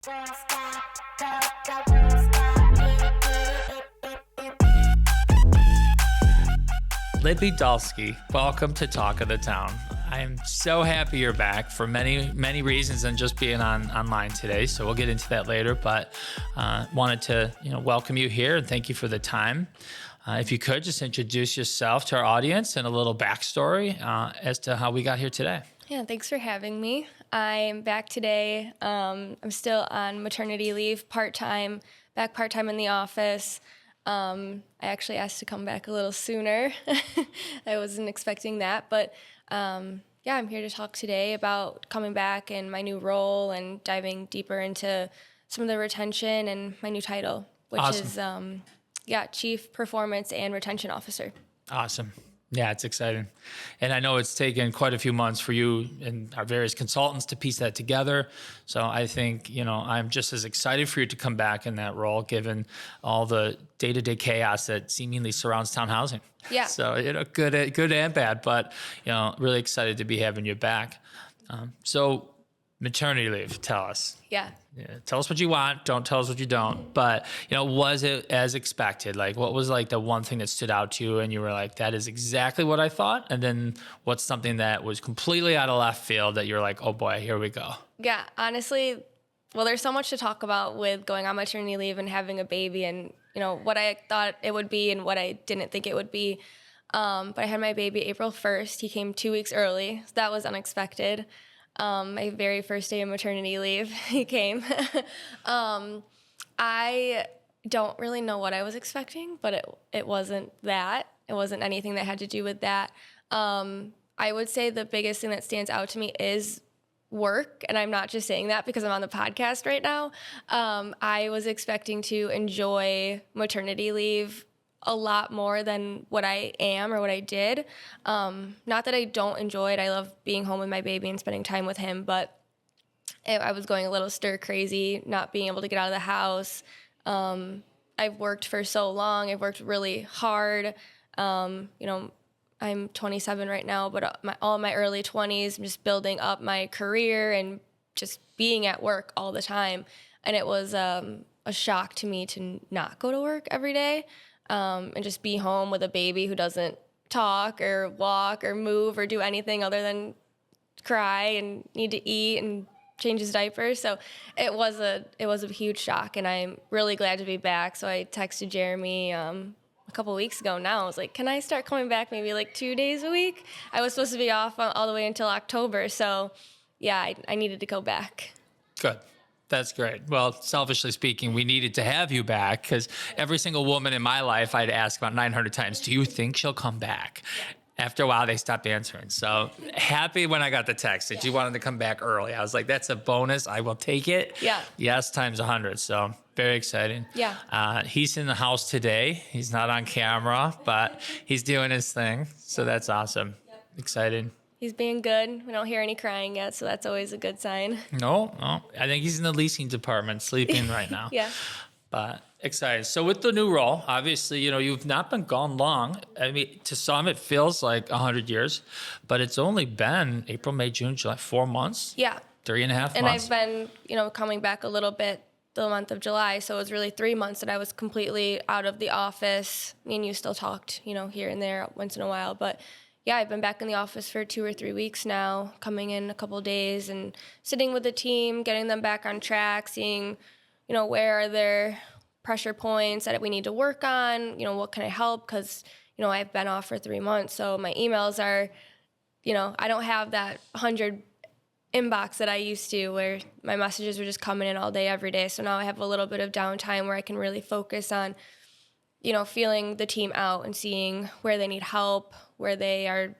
Libby Dulski, welcome to Talk of the Town. I am so happy you're back for many, many reasons than just being online today. So we'll get into that later, but wanted to welcome you here and thank you for the time. If you could just introduce yourself to our audience and a little backstory as to how we got here today. Yeah, thanks for having me. I'm back today. I'm still on maternity leave, part-time in the office. I actually asked to come back a little sooner. I wasn't expecting that, but I'm here to talk today about coming back and my new role and diving deeper into some of the retention and my new title, which Awesome. is Chief Performance and Retention Officer. Awesome. Yeah, it's exciting. And I know it's taken quite a few months for you and our various consultants to piece that together. So I think, I'm just as excited for you to come back in that role, given all the day-to-day chaos that seemingly surrounds Towne Housing. Yeah. So, good and bad, but, really excited to be having you back. So maternity leave, tell us. Yeah. Tell us what you want. Don't tell us what you don't. But, was it as expected? Like, what was like the one thing that stood out to you and you were like, that is exactly what I thought? And then what's something that was completely out of left field that you're like, oh boy, here we go? Yeah, honestly, well, there's so much to talk about with going on maternity leave and having a baby and, what I thought it would be and what I didn't think it would be. But I had my baby April 1st. He came 2 weeks early. So that was unexpected. My very first day of maternity leave, he came. I don't really know what I was expecting, but it wasn't that. It wasn't anything that had to do with that. I would say the biggest thing that stands out to me is work, and I'm not just saying that because I'm on the podcast right now. I was expecting to enjoy maternity leave a lot more than what I am or what I did. Not that I don't enjoy it. I love being home with my baby and spending time with him, but I was going a little stir crazy, not being able to get out of the house. I've worked for so long. I've worked really hard. I'm 27 right now, but all my early 20s, I'm just building up my career and just being at work all the time. And it was a shock to me to not go to work every day. And just be home with a baby who doesn't talk or walk or move or do anything other than cry and need to eat and change his diapers. So it was a huge shock, and I'm really glad to be back. So I texted Jeremy a couple weeks ago now. I was like, can I start coming back maybe like 2 days a week? I was supposed to be off all the way until October. So yeah, I needed to go back. Good. That's great. Well, selfishly speaking, we needed to have you back because every single woman in my life I'd ask about 900 times, do you think she'll come back? After a while, they stopped answering. So happy when I got the text that you wanted to come back early. I was like, that's a bonus. I will take it. Yeah. Yes, times 100. So very exciting. Yeah. He's in the house today. He's not on camera, but he's doing his thing. So that's awesome. Yep. Exciting. He's being good. We don't hear any crying yet, so that's always a good sign. No. I think he's in the leasing department sleeping right now. Yeah. But excited. So with the new role, obviously, you've not been gone long. I mean, to some, it feels like 100 years, but it's only been April, May, June, July, 4 months. Yeah. 3.5 months. And I've been, coming back a little bit the month of July. So it was really 3 months that I was completely out of the office. Me and you still talked, here and there once in a while, but yeah, I've been back in the office for 2 or 3 weeks now, coming in a couple of days and sitting with the team, getting them back on track, seeing, where are their pressure points that we need to work on, what can I help? Because, I've been off for 3 months. So my emails are, I don't have that 100 inbox that I used to where my messages were just coming in all day, every day. So now I have a little bit of downtime where I can really focus on, feeling the team out and seeing where they need help, where they are,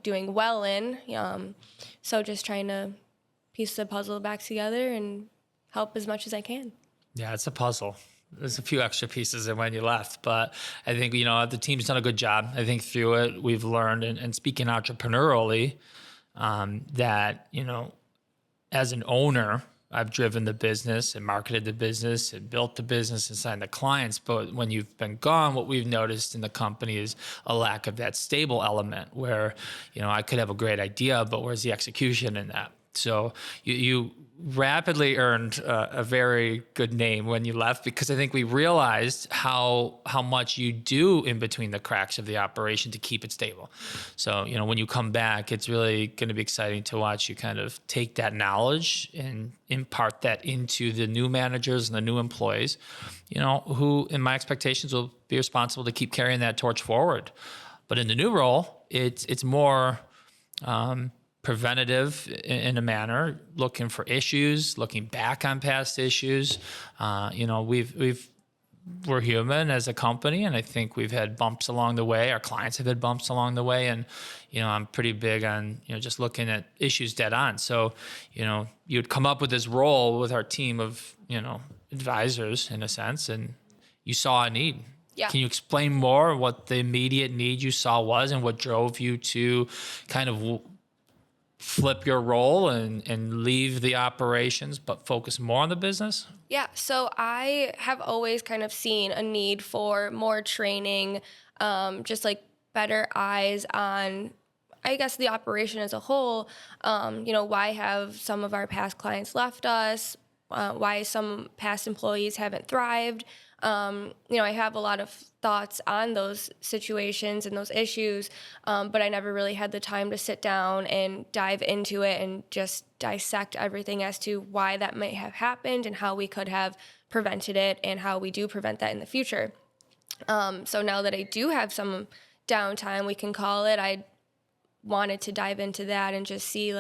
doing well in. So just trying to piece the puzzle back together and help as much as I can. Yeah, it's a puzzle. There's a few extra pieces in when you left, but I think, the team's done a good job. I think through it, we've learned, and speaking entrepreneurially, that, as an owner, I've driven the business and marketed the business and built the business and signed the clients. But when you've been gone, what we've noticed in the company is a lack of that stable element where, I could have a great idea, but where's the execution in that? So you rapidly earned a very good name when you left, because I think we realized how much you do in between the cracks of the operation to keep it stable. So, when you come back, it's really going to be exciting to watch you kind of take that knowledge and impart that into the new managers and the new employees, who in my expectations will be responsible to keep carrying that torch forward. But in the new role, it's more preventative in a manner, looking for issues, looking back on past issues. We're human as a company, and I think we've had bumps along the way. Our clients have had bumps along the way, and I'm pretty big on just looking at issues dead on. So you'd come up with this role with our team of advisors in a sense, and you saw a need. Yeah. Can you explain more what the immediate need you saw was and what drove you to kind of flip your role and leave the operations but focus more on the business? Yeah, so I have always kind of seen a need for more training, just like better eyes on, I guess, the operation as a whole. Why have some of our past clients left us? Why some past employees haven't thrived? I have a lot of thoughts on those situations and those issues, but I never really had the time to sit down and dive into it and just dissect everything as to why that might have happened and how we could have prevented it and how we do prevent that in the future. So now that I do have some downtime, we can call it, I wanted to dive into that and just see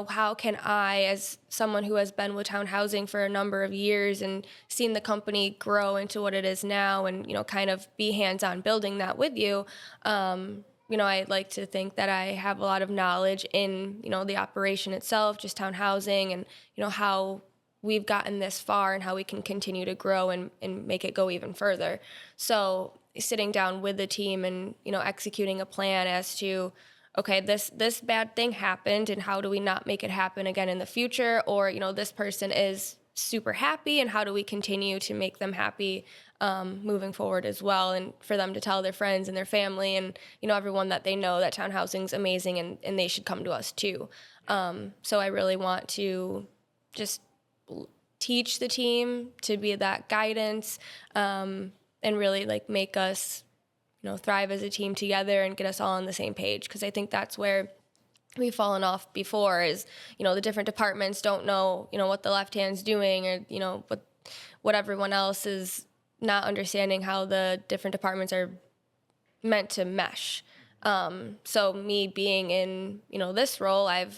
how can I, as someone who has been with Towne Housing for a number of years and seen the company grow into what it is now and, kind of be hands-on building that with you, I like to think that I have a lot of knowledge in, the operation itself, just Towne Housing and, how we've gotten this far and how we can continue to grow and make it go even further. So sitting down with the team and, executing a plan as to, okay, this bad thing happened, and how do we not make it happen again in the future? Or, this person is super happy, and how do we continue to make them happy moving forward as well, and for them to tell their friends and their family and, everyone that they know that Towne Housing's amazing and they should come to us too. So I really want to just teach the team to be that guidance and really make us thrive as a team together and get us all on the same page. Because I think that's where we've fallen off before is, the different departments don't know, what the left hand's doing or, what everyone else is not understanding how the different departments are meant to mesh. So me being in, this role, I've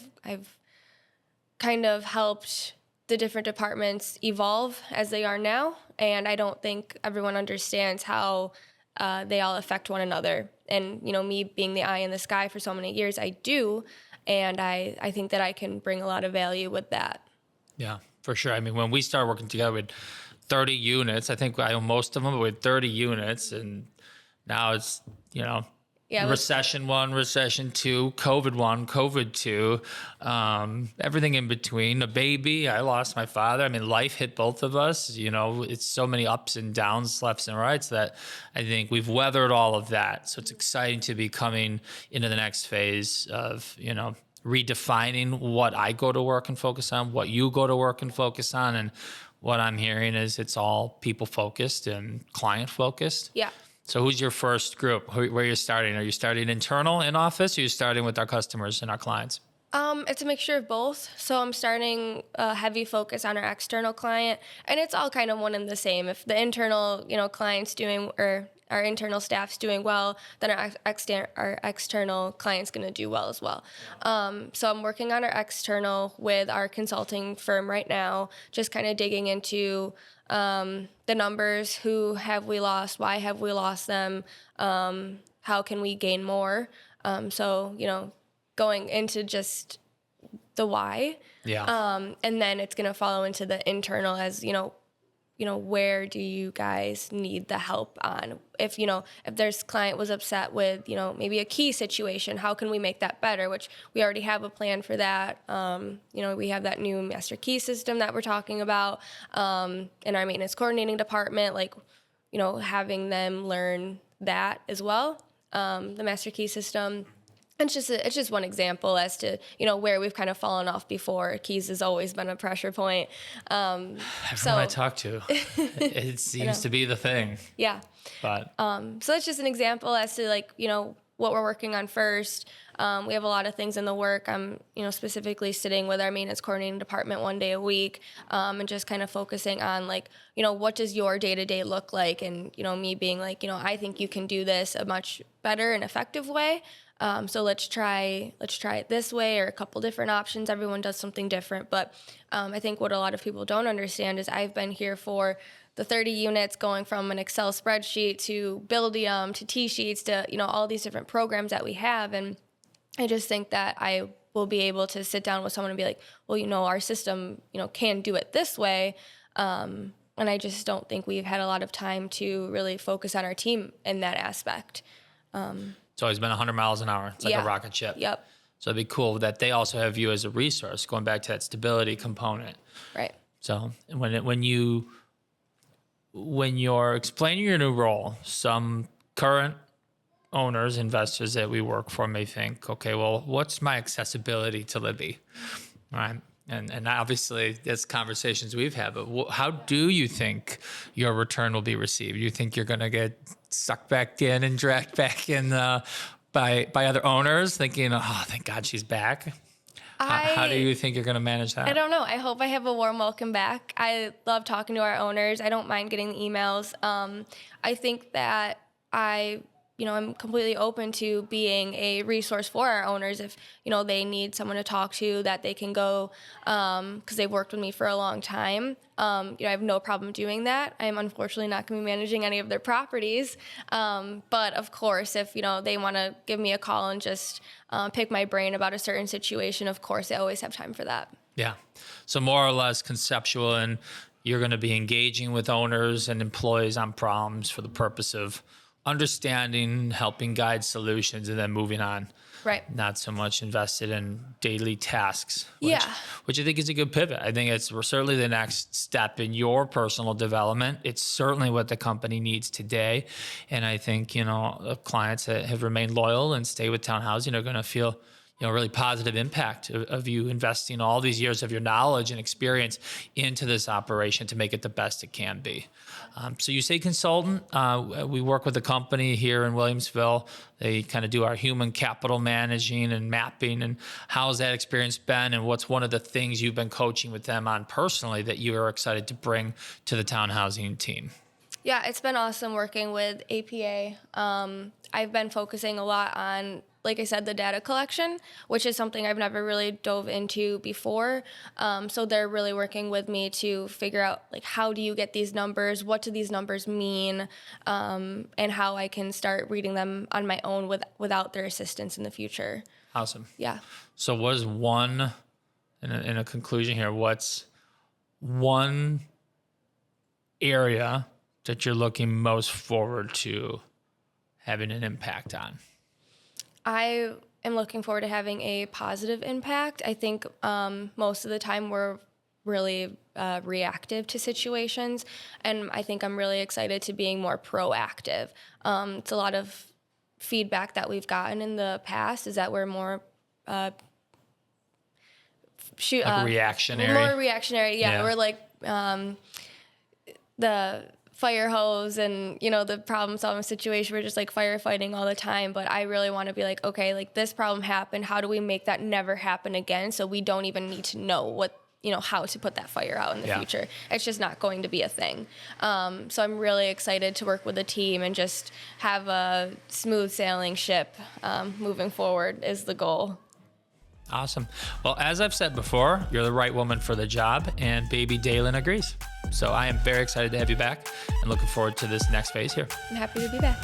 kind of helped the different departments evolve as they are now. And I don't think everyone understands how they all affect one another. And, me being the eye in the sky for so many years, I do. And I think that I can bring a lot of value with that. Yeah, for sure. I mean, when we started working together with 30 units, I think I own most of them with 30 units. And now it's, recession 1, recession 2, COVID 1, COVID 2, everything in between. A baby, I lost my father. I mean, life hit both of us. It's so many ups and downs, lefts and rights, that I think we've weathered all of that. So it's exciting to be coming into the next phase of, redefining what I go to work and focus on, what you go to work and focus on. And what I'm hearing is it's all people focused and client focused. Yeah. So who's your first group? Where you're starting? Are you starting internal in office, or are you starting with our customers and our clients? It's a mixture of both. So I'm starting a heavy focus on our external client, and it's all kind of one and the same. If the internal, client's doing, or our internal staff's doing well, then our external client's going to do well as well. So I'm working on our external with our consulting firm right now, just kind of digging into the numbers. Who have we lost? Why have we lost them? How can we gain more? So, going into just the why. Yeah. And then it's going to follow into the internal as, where do you guys need the help on? If there's client was upset with, maybe a key situation, how can we make that better? Which we already have a plan for that. We have that new master key system that we're talking about in our maintenance coordinating department, having them learn that as well, the master key system. it's just one example as to, you know, where we've kind of fallen off before. Keys has always been a pressure point. Everyone I talk to, it seems to be the thing. Yeah. But so that's just an example as to, like, you know, what we're working on first. We have a lot of things in the work. I'm, you know, specifically sitting with our maintenance coordinating department one day a week, and just kind of focusing on, like, you know, what does your day-to-day look like? And, you know, me being like, you know, I think you can do this a much better and effective way. So let's try it this way, or a couple different options. Everyone does something different. But I think what a lot of people don't understand is I've been here for the 30 units, going from an Excel spreadsheet to Buildium to T-Sheets to, you know, all these different programs that we have. And I just think that I will be able to sit down with someone and be like, well, you know, our system, you know, can do it this way. And I just don't think we've had a lot of time to really focus on our team in that aspect. It's always been 100 miles an hour. It's like a rocket ship. Yep. So it'd be cool that they also have you as a resource, going back to that stability component. Right. So when you're explaining your new role, some current owners, investors that we work for may think, okay, well, what's my accessibility to Libby? Right. And obviously, there's conversations we've had, but how do you think your return will be received? You think you're going to get sucked back in and dragged back in by other owners, thinking, oh, thank God she's back? How do you think you're going to manage that? I don't know. I hope I have a warm welcome back. I love talking to our owners. I don't mind getting the emails. I think that I'm completely open to being a resource for our owners if, you know, they need someone to talk to, that they can go, because they've worked with me for a long time. I have no problem doing that. I am unfortunately not going to be managing any of their properties. But of course, if, you know, they want to give me a call and just pick my brain about a certain situation, of course, I always have time for that. Yeah. So more or less conceptual, and you're going to be engaging with owners and employees on problems for the purpose of understanding, helping guide solutions, and then moving on. Right. Not so much invested in daily tasks. Yeah. Which I think is a good pivot. I think it's certainly the next step in your personal development. It's certainly what the company needs today. And I think, you know, clients that have remained loyal and stay with Towne Housing are going to feel, you know, really positive impact of you investing all these years of your knowledge and experience into this operation to make it the best it can be. So you say consultant. We work with a company here in Williamsville. They kind of do our human capital managing and mapping. And how's that experience been? And what's one of the things you've been coaching with them on personally that you are excited to bring to the Towne Housing team? Yeah, it's been awesome working with APA. I've been focusing a lot on, like I said, the data collection, which is something I've never really dove into before. So they're really working with me to figure out, like, how do you get these numbers? What do these numbers mean? And how I can start reading them on my own without their assistance in the future. Awesome. Yeah. So what is one, in a conclusion here, what's one area that you're looking most forward to having an impact on? I am looking forward to having a positive impact. I think most of the time we're really reactive to situations, and I think I'm really excited to being more proactive. It's a lot of feedback that we've gotten in the past is that we're more reactionary. More reactionary, yeah. We're like the fire hose and, you know, the problem solving situation. We're just like firefighting all the time. But I really want to be like, okay, like, this problem happened. How do we make that never happen again? So we don't even need to know how to put that fire out in the future. It's just not going to be a thing. So I'm really excited to work with a team and just have a smooth sailing ship moving forward is the goal. Awesome. Well, as I've said before, you're the right woman for the job, and baby Dalen agrees. So I am very excited to have you back and looking forward to this next phase here. I'm happy to be back.